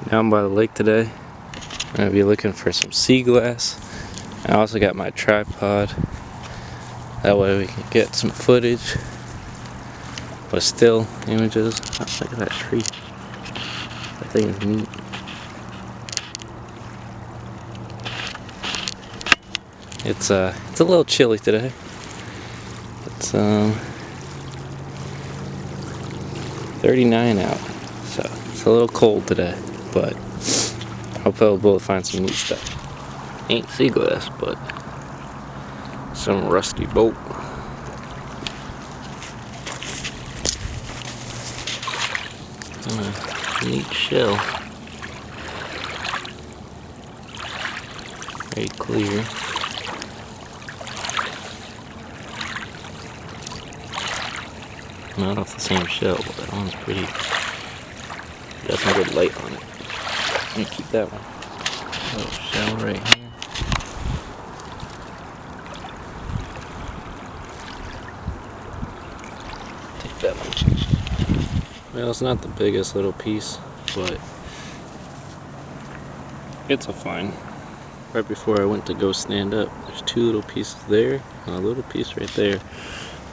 Down by the lake today. I'm gonna be looking for some sea glass. I also got my tripod. That way we can get some footage with still images. Oh, look at that tree. That thing is neat. It's a little chilly today. It's 39 out, so it's a little cold today. But hope I'll be able to find some neat stuff. Ain't sea glass, but some rusty bolt. Neat shell. Very clear. Not off the same shell, but that one's pretty. Got some good light on it. Let me keep that one. Little shell right here. Take that one. Well, it's not the biggest little piece, but it's a fine. Right before I went to go stand up, there's two little pieces there and a little piece right there.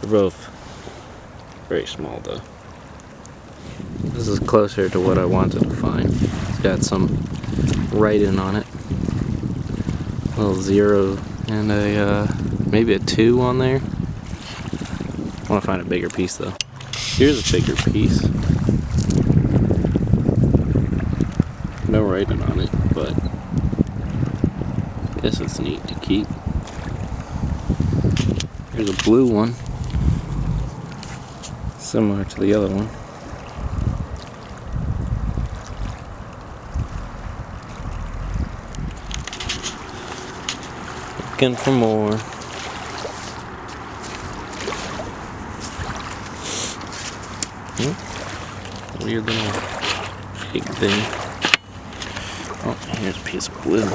They're both very small though. This is closer to what I wanted to find. It's got some writing on it. A little 0 and a maybe a 2 on there. I want to find a bigger piece though. Here's a bigger piece. No writing on it, but I guess it's neat to keep. Here's a blue one. Similar to the other one. Looking for more. Weird little big thing. Oh, here's a piece of blue.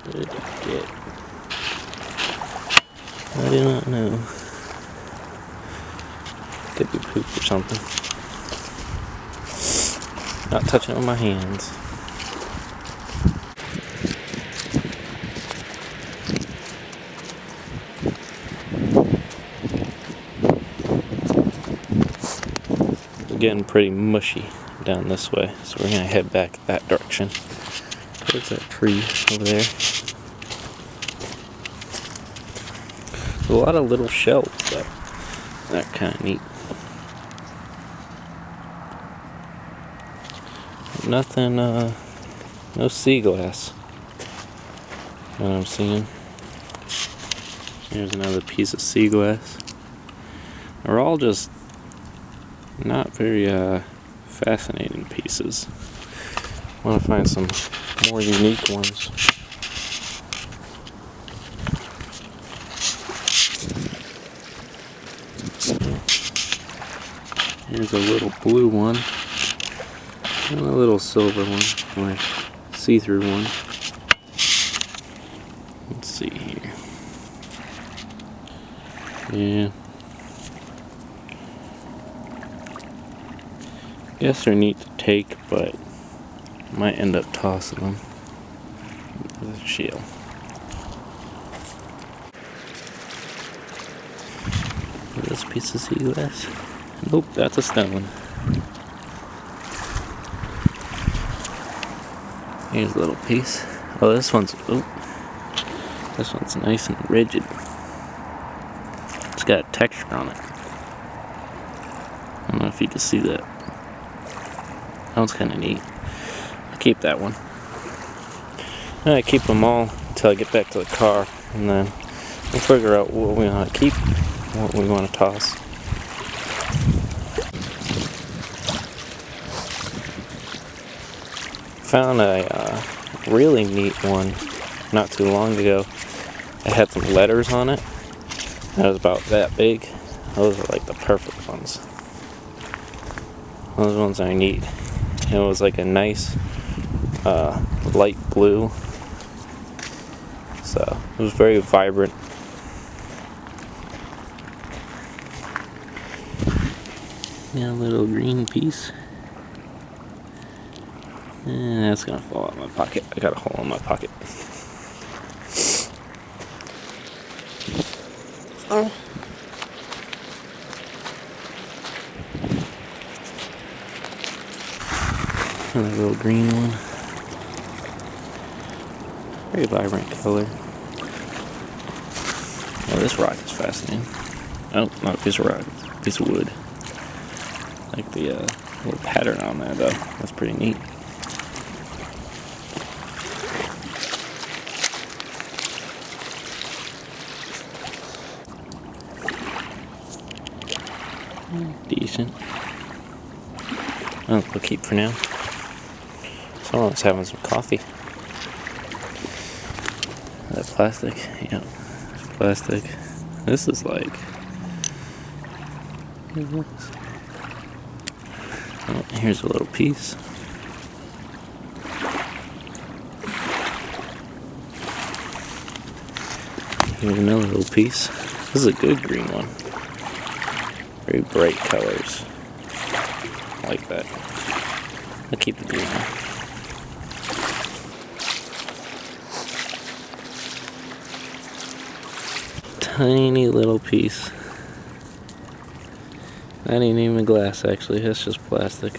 What did I get? I do not know. Could be poop or something. Not touching it with my hands. It's getting pretty mushy down this way, so we're gonna head back that direction. There's that tree over there. There's a lot of little shells though. That's kind of neat. Nothing, no sea glass that I'm seeing. Here's another piece of sea glass. They're all just not very fascinating pieces. I want to find some more unique ones. Here's a little blue one. And a little silver one, or see-through one. Let's see here. Yeah. Guess they're neat to take, but might end up tossing them into the shell. This piece of sea glass. Nope, that's a stone. Here's a little piece. Oh, this one's nice and rigid. It's got a texture on it. I don't know if you can see that. That one's kind of neat. I'll keep that one. I keep them all until I get back to the car, and then we'll figure out what we want to keep, and what we want to toss. Found a really neat one not too long ago. It had some letters on it. That was about that big. Those are like the perfect ones. Those ones I need. It was like a nice light blue. So it was very vibrant. Yeah, a little green piece. And that's gonna fall out of my pocket. I got a hole in my pocket. Oh. Another little green one. Very vibrant color. Oh, this rock is fascinating. Oh, not a piece of rock. It's a piece of wood. Like the little pattern on there, though. That's pretty neat. Decent. Oh, we'll keep for now. Someone's having some coffee. That plastic? Yep. It's plastic. This is like... Oh, here's a little piece. Here's another little piece. This is a good green one. Very bright colors. I like that. I'll keep the green one. Tiny little piece. That ain't even glass, actually. That's just plastic.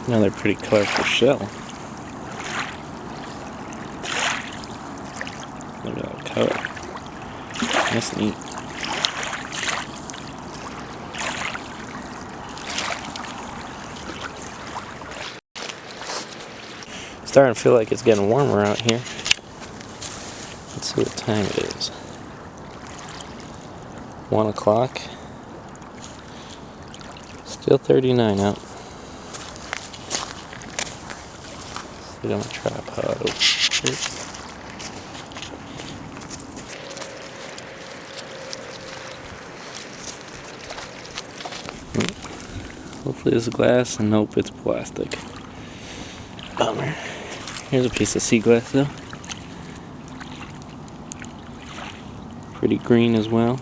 Another pretty colorful shell. Look at that color. That's neat. Starting to feel like it's getting warmer out here. Let's see what time it is. 1 o'clock. Still 39 out. Sit on my tripod. Oh, shit. Hopefully it's glass, and nope, it's plastic. Bummer. Here's a piece of sea glass though. Pretty green as well.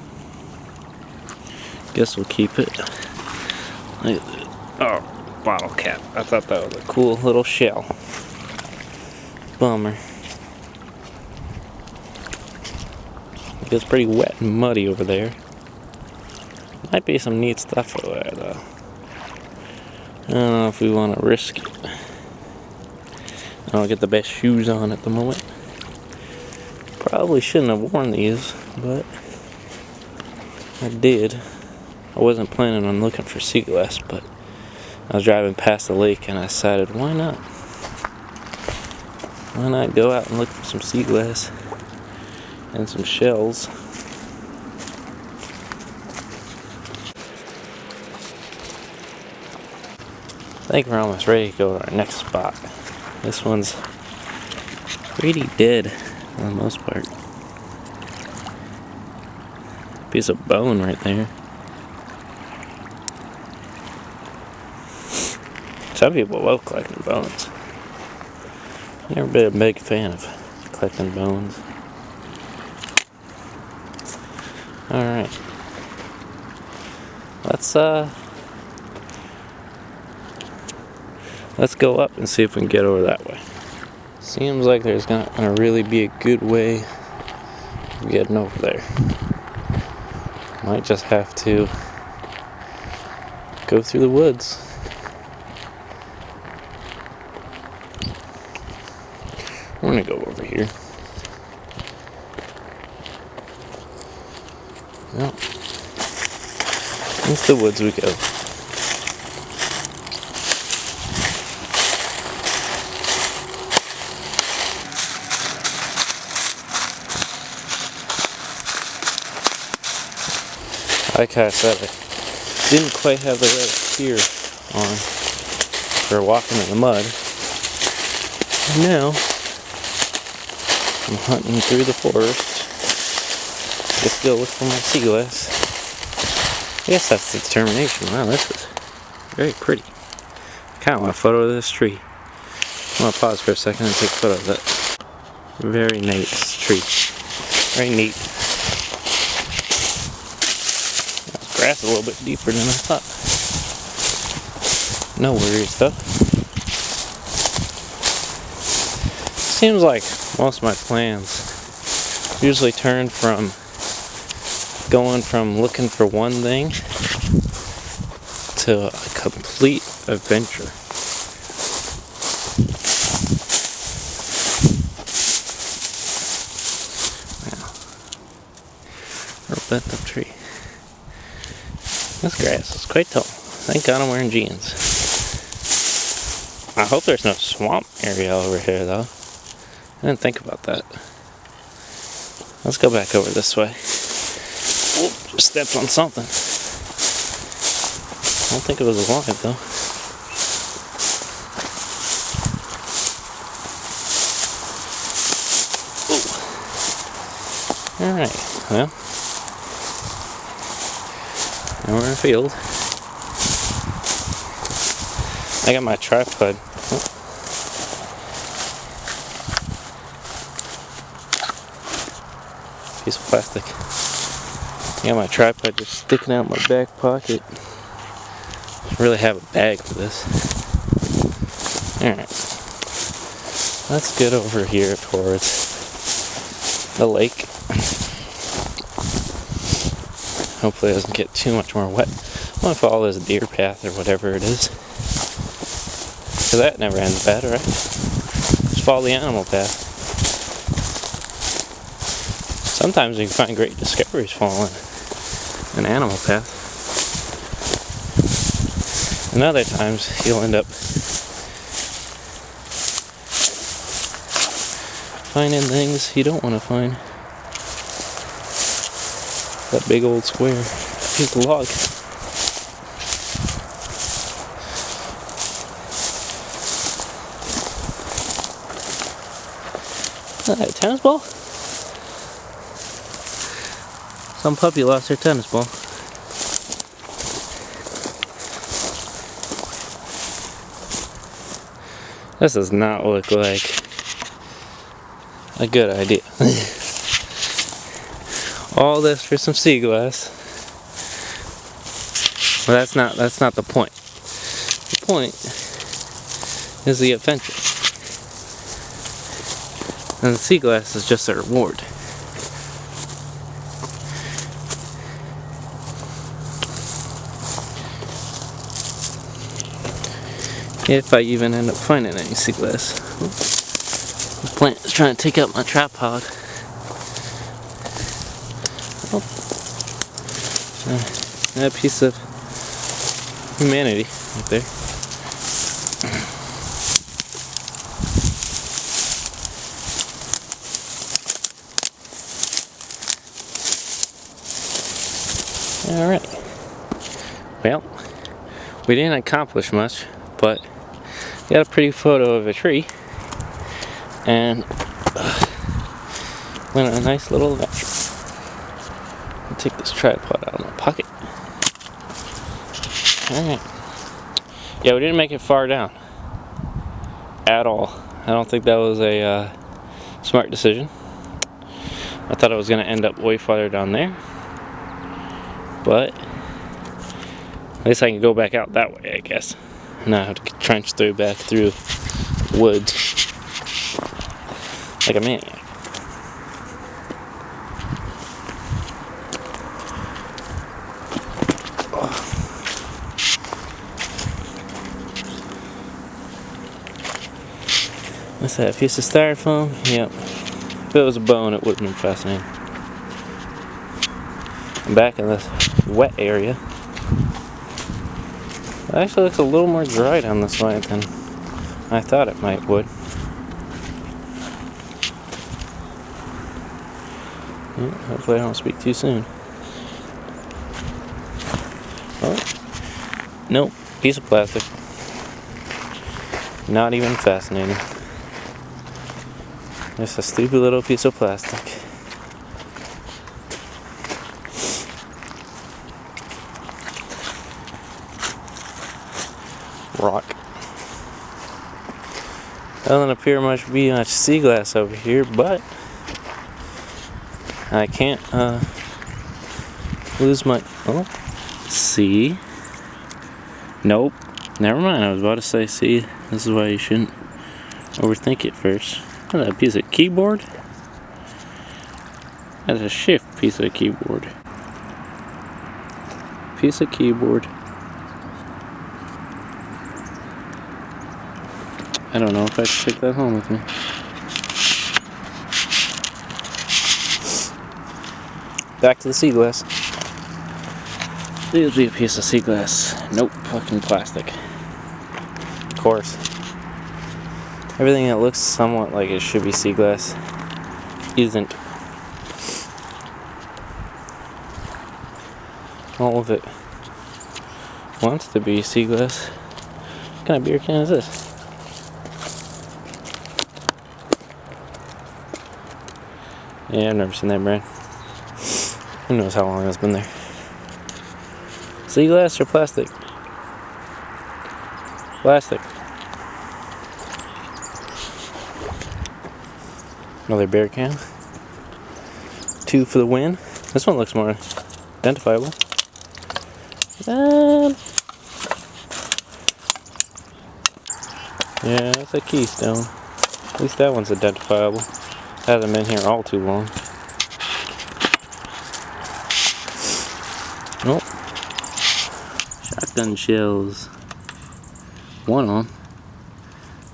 Guess we'll keep it. Look at that. Oh, bottle cap. I thought that was a cool little shell. Bummer. It gets pretty wet and muddy over there. Might be some neat stuff over there though. I don't know if we want to risk it. I don't get the best shoes on at the moment. Probably shouldn't have worn these, but I did. I wasn't planning on looking for sea glass, but I was driving past the lake and I decided, why not? Why not go out and look for some sea glass and some shells? I think we're almost ready to go to our next spot. This one's pretty dead for the most part. Piece of bone right there. Some people love collecting bones. Never been a big fan of collecting bones. Alright. Let's go up and see if we can get over that way. Seems like there's not gonna really be a good way of getting over there. Might just have to go through the woods. We're gonna go over here. Well, into the woods we go. Like I said, I didn't quite have the right gear on for walking in the mud. And now, I'm hunting through the forest. Just go look for my sea glass. guess that's the determination. Wow, this is very pretty. I kind of want a photo of this tree. I'm going to pause for a second and take a photo of it. Very nice tree. Very neat. This grass is a little bit deeper than I thought. No worries though. Seems like most of my plans usually turn from going from looking for one thing to a complete adventure. Wow. Real bent up tree. This grass is quite tall. Thank God I'm wearing jeans. I hope there's no swamp area over here though. I didn't think about that. Let's go back over this way. Oh, just stepped on something. I don't think it was alive though. Alright, well. Now we're in a field. I got my tripod. Oh. Piece of plastic. I got my tripod just sticking out my back pocket. I really have a bag for this. Alright. Let's get over here towards the lake. Hopefully it doesn't get too much more wet. I'm gonna follow this deer path or whatever it is. Because that never ends bad, right? Just follow the animal path. Sometimes you can find great discoveries following an animal path. And other times you'll end up finding things you don't want to find. That big old square piece of log. A tennis ball? Some puppy lost her tennis ball. This does not look like a good idea. All this for some sea glass. Well, that's not the point. The point is the adventure. And the sea glass is just a reward. If I even end up finding any sea glass. The plant is trying to take out my tripod. Oh. That piece of humanity right there. Alright. Well, we didn't accomplish much, but got a pretty photo of a tree. And went on a nice little adventure. I'll take this tripod out of my pocket. Alright. Yeah, we didn't make it far down. At all. I don't think that was a smart decision. I thought I was going to end up way farther down there. But at least I can go back out that way, I guess. And I have to trench through back through the woods. Like a maniac. What's that? A piece of styrofoam? Yep. If it was a bone, it wouldn't have been fascinating. I'm back in this wet area. It actually looks a little more dry down this way than I thought it would. Yeah, hopefully I don't speak too soon. Oh, nope, piece of plastic. Not even fascinating. Just a stupid little piece of plastic. Doesn't appear much to be much sea glass over here, but I can't lose my... Oh, see? Nope. Never mind, I was about to say, see, this is why you shouldn't overthink it first. Oh, that piece of keyboard? That's a shift piece of keyboard. Piece of keyboard. I don't know if I should take that home with me. Back to the sea glass. This would be a piece of sea glass. Nope, fucking plastic. Of course. Everything that looks somewhat like it should be sea glass isn't. All of it wants to be sea glass. What kind of beer can is this? Yeah, I've never seen that brand. Who knows how long it's been there? Sea glass or plastic? Plastic. Another beer can. 2 for the win. This one looks more identifiable. Yeah, it's a Keystone. At least that one's identifiable. Hasn't been here all too long. Nope. Shotgun shells. One on.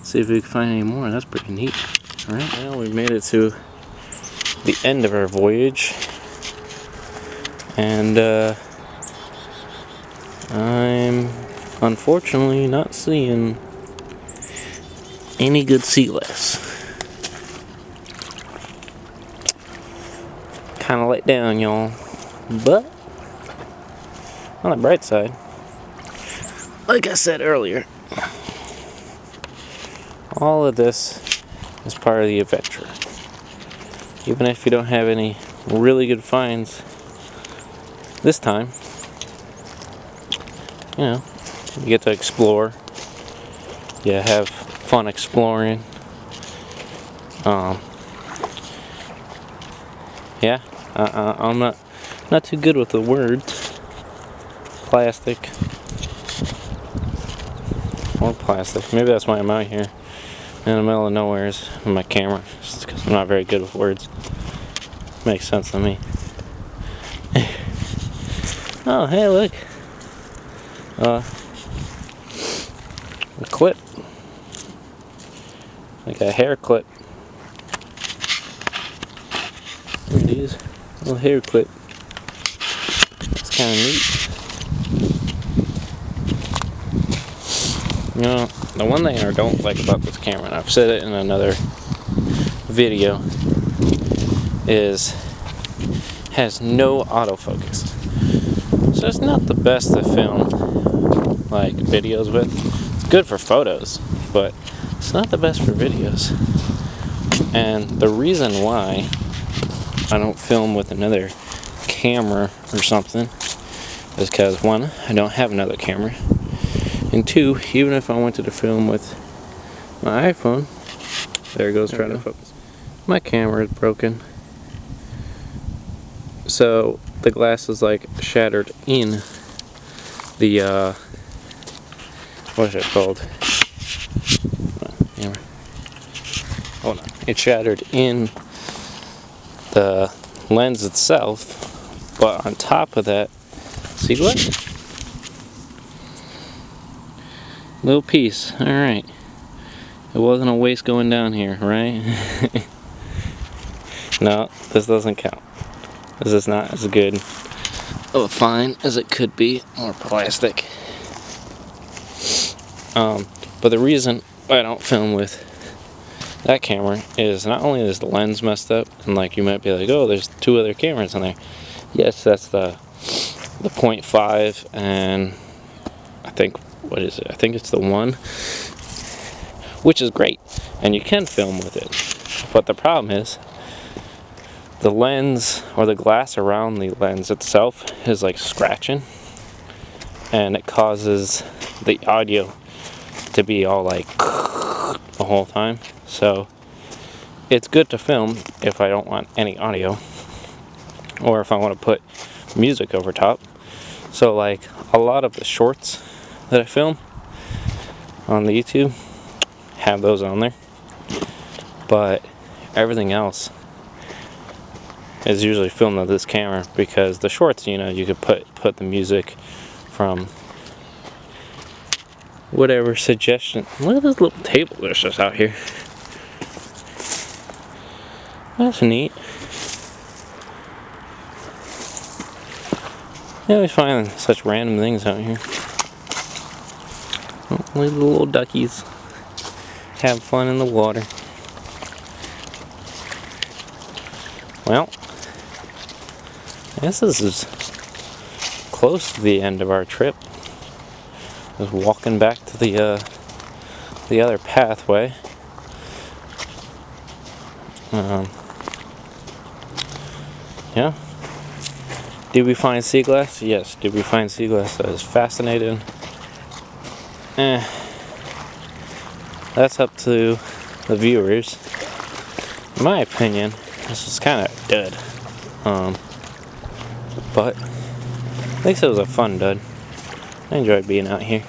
See if we can find any more. That's pretty neat. Alright, well, we made it to the end of our voyage. And I'm unfortunately not seeing any good sea glass. Kind of let down, y'all. But on the bright side, like I said earlier, all of this is part of the adventure. Even if you don't have any really good finds this time, you know, you get to explore. You have fun exploring. Yeah, I'm not too good with the words. Plastic. Or plastic. Maybe that's why I'm out here in the middle of nowhere with my camera. Just because I'm not very good with words. Makes sense to me. Oh, hey, look. A clip. Like a hair clip. There it is. A little hair clip. It's kind of neat. You know, the one thing I don't like about this camera, and I've said it in another video, is has no autofocus. So it's not the best to film like videos with. It's good for photos, but it's not the best for videos. And the reason why I don't film with another camera or something is because, one, I don't have another camera, and two, even if I wanted to film with my iPhone, there it goes, trying to focus. My camera is broken, so the glass is like shattered in the what's it called? Hold on. It's shattered in the lens itself, but on top of that, see what? Little piece. All right. It wasn't a waste going down here, right? No, this doesn't count. This is not as good of a find as it could be. More plastic. But the reason I don't film with that camera is not only is the lens messed up, and like you might be like, oh, there's 2 other cameras on there. Yes, that's the 0.5, and I think, what is it? I think it's the 1, which is great, and you can film with it. But the problem is, the lens, or the glass around the lens itself, is like scratching, and it causes the audio to be all like the whole time, so it's good to film if I don't want any audio, or if I want to put music over top. So like a lot of the shorts that I film on the YouTube have those on there, but everything else is usually filmed with this camera, because the shorts, you know, you could put the music from whatever suggestion. Look at this little table that's just out here. That's neat. Yeah, we find such random things out here. Oh, look at the little duckies have fun in the water. Well, I guess this is close to the end of our trip. Just walking back to the other pathway. Yeah. Did we find sea glass? Yes. Did we find sea glass that is fascinating? That's up to the viewers. In my opinion, this is kind of dud. But at least it was a fun dud. I enjoyed being out here.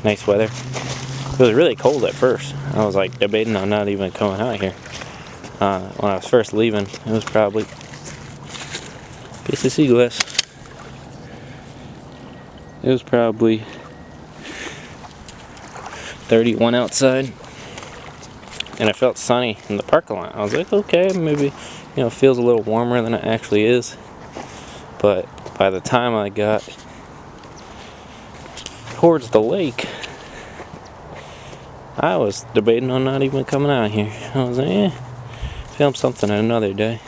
Nice weather. It was really cold at first. I was like debating on not even coming out here. When I was first leaving, it was probably a piece of sea glass. It was probably 31 outside, and it felt sunny in the parking lot. I was like, okay, maybe, you know, it feels a little warmer than it actually is. But by the time I got towards the lake, I was debating on not even coming out here. I was like, film something another day.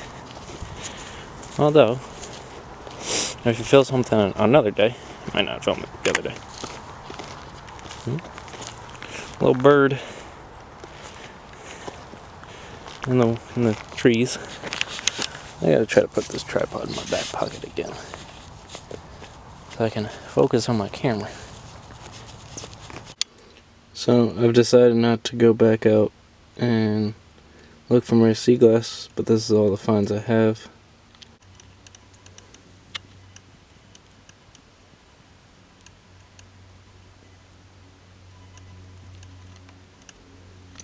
Although, if you film something another day, you might not film it the other day. Little bird in the trees. I gotta try to put this tripod in my back pocket again, so I can focus on my camera. So I've decided not to go back out and look for more sea glass, but this is all the finds I have.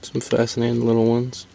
Some fascinating little ones.